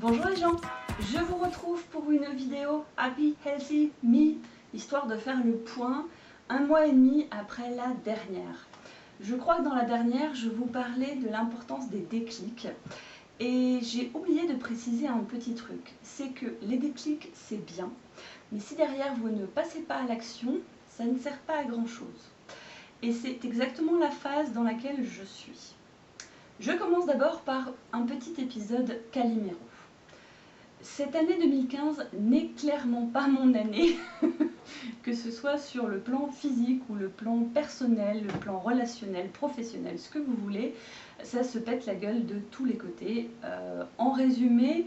Bonjour les gens, je vous retrouve pour une vidéo Happy Healthy Me, histoire de faire le point un mois et demi après la dernière. Je crois que dans la dernière, je vous parlais de l'importance des déclics et j'ai oublié de préciser un petit truc, c'est que les déclics c'est bien, mais si derrière vous ne passez pas à l'action, ça ne sert pas à grand chose. Et c'est exactement la phase dans laquelle je suis. Je commence d'abord par un petit épisode Calimero. Cette année 2015 n'est clairement pas mon année, que ce soit sur le plan physique ou le plan personnel, le plan relationnel, professionnel, ce que vous voulez, ça se pète la gueule de tous les côtés. En résumé,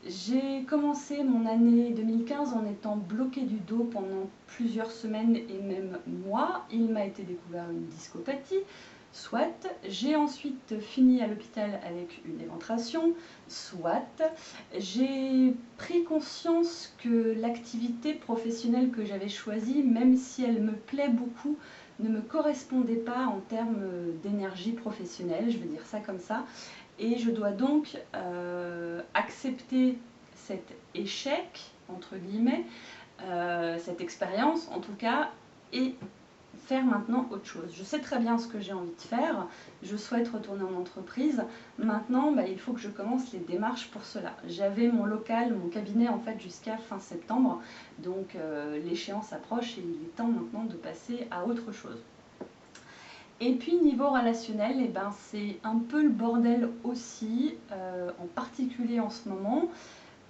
j'ai commencé mon année 2015 en étant bloquée du dos pendant plusieurs semaines et même mois. Il m'a été découvert une discopathie. Soit, j'ai ensuite fini à l'hôpital avec une éventration, soit, j'ai pris conscience que l'activité professionnelle que j'avais choisie, même si elle me plaît beaucoup, ne me correspondait pas en termes d'énergie professionnelle, je veux dire ça comme ça, et je dois donc accepter cet échec, entre guillemets, cette expérience en tout cas, et faire maintenant autre chose. Je sais très bien ce que j'ai envie de faire, je souhaite retourner en entreprise, maintenant il faut que je commence les démarches pour cela. J'avais mon local, mon cabinet en fait jusqu'à fin septembre, donc l'échéance approche et il est temps maintenant de passer à autre chose. Et puis niveau relationnel, c'est un peu le bordel aussi, en particulier en ce moment.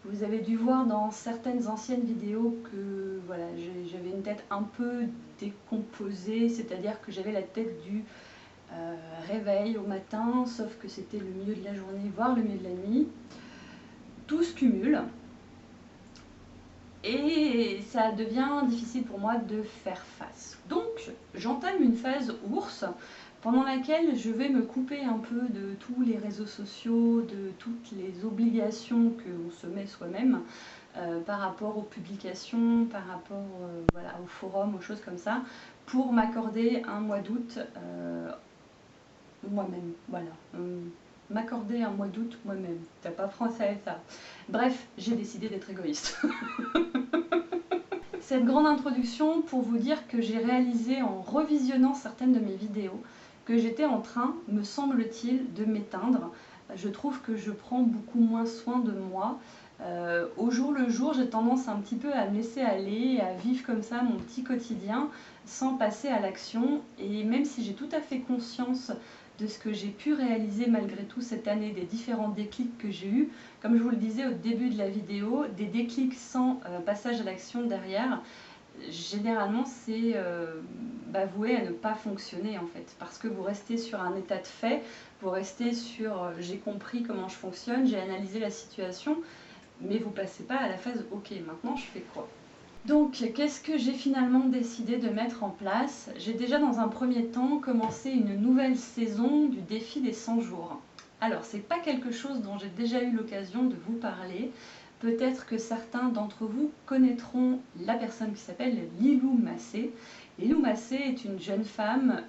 Vous avez dû voir dans certaines anciennes vidéos que voilà, j'avais une tête un peu décomposée, c'est-à-dire que j'avais la tête du réveil au matin, sauf que c'était le milieu de la journée, voire le milieu de la nuit. Tout se cumule et ça devient difficile pour moi de faire face. Donc j'entame une phase ours pendant laquelle je vais me couper un peu de tous les réseaux sociaux, de toutes les obligations qu'on se met soi-même par rapport aux publications, par rapport aux forums, aux choses comme ça, pour m'accorder un mois d'août moi-même. Voilà. M'accorder un mois d'août moi-même. T'as pas français ça. Bref, j'ai décidé d'être égoïste. Cette grande introduction pour vous dire que j'ai réalisé en revisionnant certaines de mes vidéos que j'étais en train, me semble-t-il, de m'éteindre. Je trouve que je prends beaucoup moins soin de moi. Au jour le jour, j'ai tendance un petit peu à me laisser aller, à vivre comme ça mon petit quotidien sans passer à l'action. Et même si j'ai tout à fait conscience de ce que j'ai pu réaliser malgré tout cette année, des différents déclics que j'ai eus, comme je vous le disais au début de la vidéo, des déclics sans passage à l'action derrière, généralement c'est voué à ne pas fonctionner en fait, parce que vous restez sur un état de fait, vous restez sur j'ai compris comment je fonctionne, j'ai analysé la situation, mais vous passez pas à la phase ok, maintenant je fais quoi? Donc, qu'est-ce que j'ai finalement décidé de mettre en place? J'ai déjà dans un premier temps commencé une nouvelle saison du défi des 100 jours. Alors, c'est pas quelque chose dont j'ai déjà eu l'occasion de vous parler. Peut-être que certains d'entre vous connaîtront la personne qui s'appelle Lilou Massé. Lilou Massé est une jeune femme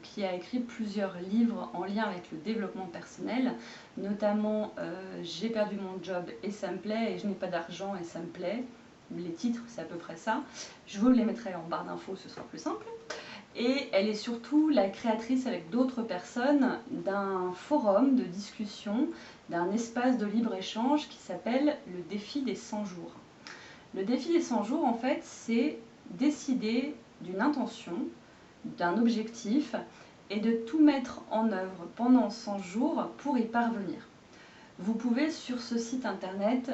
qui a écrit plusieurs livres en lien avec le développement personnel, notamment J'ai perdu mon job et ça me plaît, et je n'ai pas d'argent et ça me plaît. Les titres, c'est à peu près ça. Je vous les mettrai en barre d'infos, ce sera plus simple. Et elle est surtout la créatrice avec d'autres personnes d'un forum de discussion, d'un espace de libre-échange qui s'appelle le défi des 100 jours. Le défi des 100 jours, en fait, c'est décider d'une intention, d'un objectif et de tout mettre en œuvre pendant 100 jours pour y parvenir. Vous pouvez sur ce site internet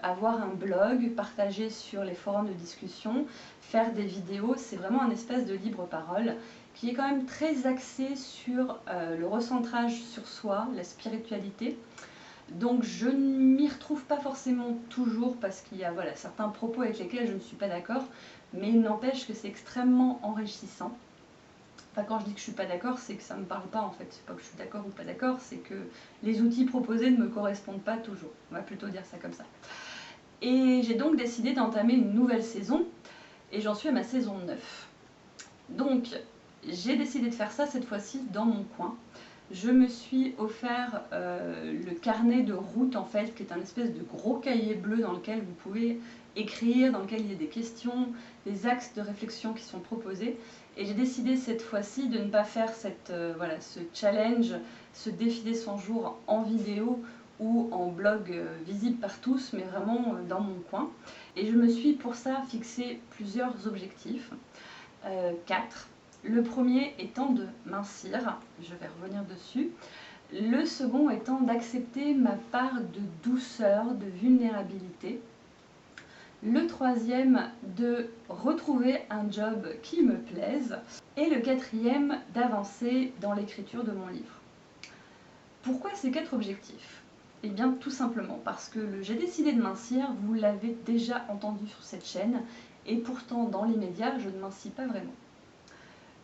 avoir un blog, partager sur les forums de discussion, faire des vidéos. C'est vraiment un espace de libre parole qui est quand même très axé sur le recentrage sur soi, la spiritualité. Donc je ne m'y retrouve pas forcément toujours parce qu'il y a certains propos avec lesquels je ne suis pas d'accord, mais il n'empêche que c'est extrêmement enrichissant. Enfin, quand je dis que je suis pas d'accord, c'est que ça me parle pas en fait. C'est pas que je suis d'accord ou pas d'accord, c'est que les outils proposés ne me correspondent pas toujours. On va plutôt dire ça comme ça. Et j'ai donc décidé d'entamer une nouvelle saison, et j'en suis à ma saison 9. Donc, j'ai décidé de faire ça cette fois-ci dans mon coin. je me suis offert le carnet de route en fait, qui est un espèce de gros cahier bleu dans lequel vous pouvez écrire, dans lequel il y a des questions, des axes de réflexion qui sont proposés. Et j'ai décidé cette fois-ci de ne pas faire voilà, ce challenge, ce défi des 100 jours en vidéo ou en blog visible par tous, mais vraiment dans mon coin. Et je me suis pour ça fixé plusieurs objectifs, 4. Le premier étant de mincir, je vais revenir dessus. Le second étant d'accepter ma part de douceur, de vulnérabilité. Le troisième, de retrouver un job qui me plaise. Et le quatrième, d'avancer dans l'écriture de mon livre. Pourquoi ces 4 objectifs? Eh bien tout simplement parce que le J'ai décidé de mincir, vous l'avez déjà entendu sur cette chaîne, et pourtant dans les médias, je ne mincis pas vraiment.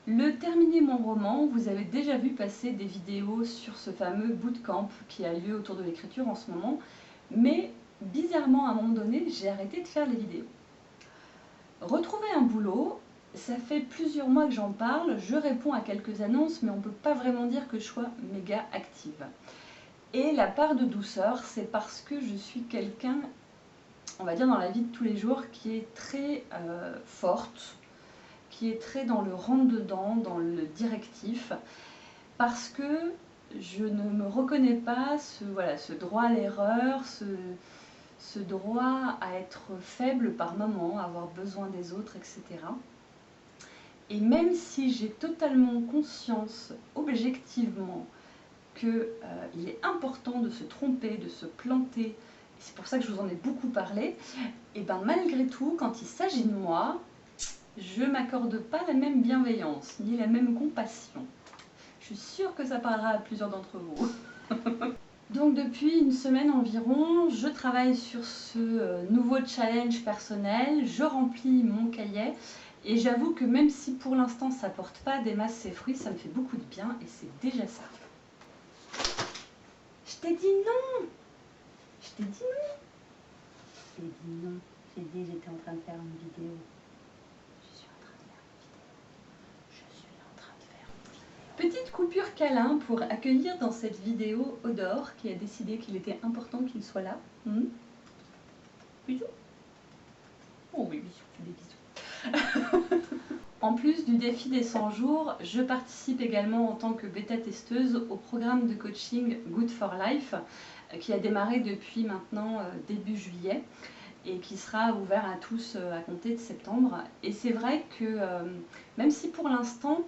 Le Terminer mon roman, vous avez déjà vu passer des vidéos sur ce fameux bootcamp qui a lieu autour de l'écriture en ce moment, mais bizarrement à un moment donné, j'ai arrêté de faire les vidéos. Retrouver un boulot, ça fait plusieurs mois que j'en parle, je réponds à quelques annonces, mais on ne peut pas vraiment dire que je sois méga active. Et la part de douceur, c'est parce que je suis quelqu'un, on va dire dans la vie de tous les jours, qui est très forte, qui est très dans le rentre-dedans, dans le directif, parce que je ne me reconnais pas ce droit à l'erreur, ce droit à être faible par moment, à avoir besoin des autres, etc. Et même si j'ai totalement conscience, objectivement, qu'il est important de se tromper, de se planter, c'est pour ça que je vous en ai beaucoup parlé, et bien malgré tout, quand il s'agit de moi, je ne m'accorde pas la même bienveillance, ni la même compassion. Je suis sûre que ça parlera à plusieurs d'entre vous. Donc depuis une semaine environ, je travaille sur ce nouveau challenge personnel, je remplis mon cahier, et j'avoue que même si pour l'instant ça ne porte pas des masses ses fruits, ça me fait beaucoup de bien, et c'est déjà ça. Je t'ai dit non! Je t'ai dit non! Je t'ai dit non, j'ai dit j'étais en train de faire une vidéo. Petite coupure câlin pour accueillir dans cette vidéo Odor qui a décidé qu'il était important qu'il soit là. Bisous. Oh oui, bisous, des bisous. En plus du défi des 100 jours, je participe également en tant que bêta-testeuse au programme de coaching Good for Life qui a démarré depuis maintenant début juillet et qui sera ouvert à tous à compter de septembre. Et c'est vrai que même si pour l'instant,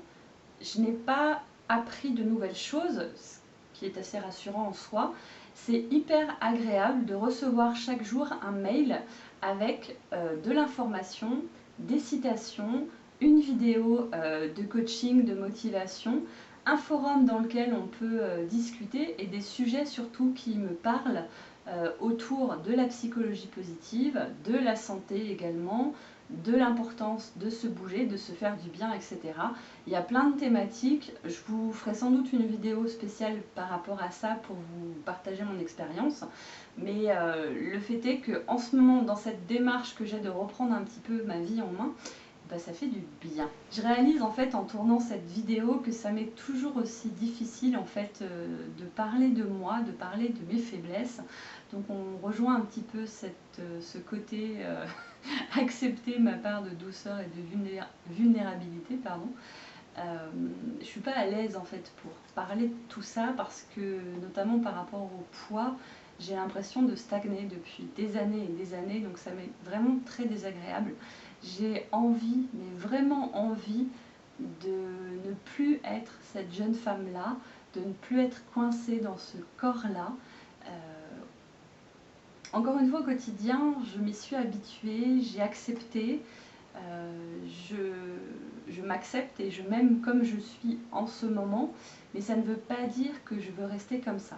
je n'ai pas appris de nouvelles choses, ce qui est assez rassurant en soi. C'est hyper agréable de recevoir chaque jour un mail avec de l'information, des citations, une vidéo de coaching, de motivation, un forum dans lequel on peut discuter et des sujets surtout qui me parlent autour de la psychologie positive, de la santé également, de l'importance de se bouger, de se faire du bien, etc. Il y a plein de thématiques, je vous ferai sans doute une vidéo spéciale par rapport à ça pour vous partager mon expérience, mais le fait est qu'en ce moment, dans cette démarche que j'ai de reprendre un petit peu ma vie en main, bah, ça fait du bien. Je réalise en fait en tournant cette vidéo que ça m'est toujours aussi difficile en fait de parler de moi, de parler de mes faiblesses. Donc on rejoint un petit peu ce côté accepter ma part de douceur et de vulnérabilité, pardon. Je suis pas à l'aise en fait pour parler de tout ça parce que notamment par rapport au poids, j'ai l'impression de stagner depuis des années et des années, donc ça m'est vraiment très désagréable. J'ai envie, mais vraiment envie, de ne plus être cette jeune femme-là, de ne plus être coincée dans ce corps-là. Encore une fois, au quotidien, je m'y suis habituée, j'ai accepté, je m'accepte et je m'aime comme je suis en ce moment, mais ça ne veut pas dire que je veux rester comme ça.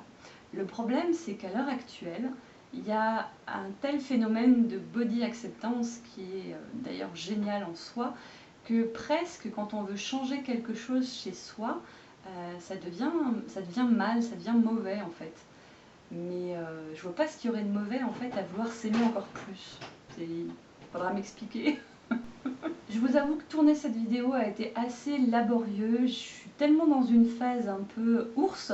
Le problème, c'est qu'à l'heure actuelle, il y a un tel phénomène de body acceptance qui est d'ailleurs génial en soi, que presque quand on veut changer quelque chose chez soi, ça devient mal, ça devient mauvais en fait. Mais je vois pas ce qu'il y aurait de mauvais en fait à vouloir s'aimer encore plus. Il faudra m'expliquer. Je vous avoue que tourner cette vidéo a été assez laborieux. Je suis tellement dans une phase un peu ours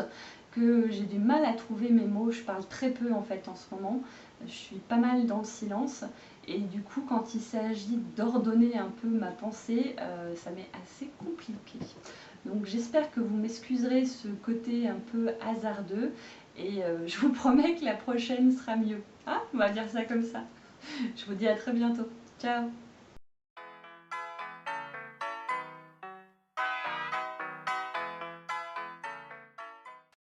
que j'ai du mal à trouver mes mots. Je parle très peu en fait en ce moment. Je suis pas mal dans le silence et du coup quand il s'agit d'ordonner un peu ma pensée, ça m'est assez compliqué. Donc j'espère que vous m'excuserez ce côté un peu hasardeux et je vous promets que la prochaine sera mieux. Ah, on va dire ça comme ça. Je vous dis à très bientôt. Ciao!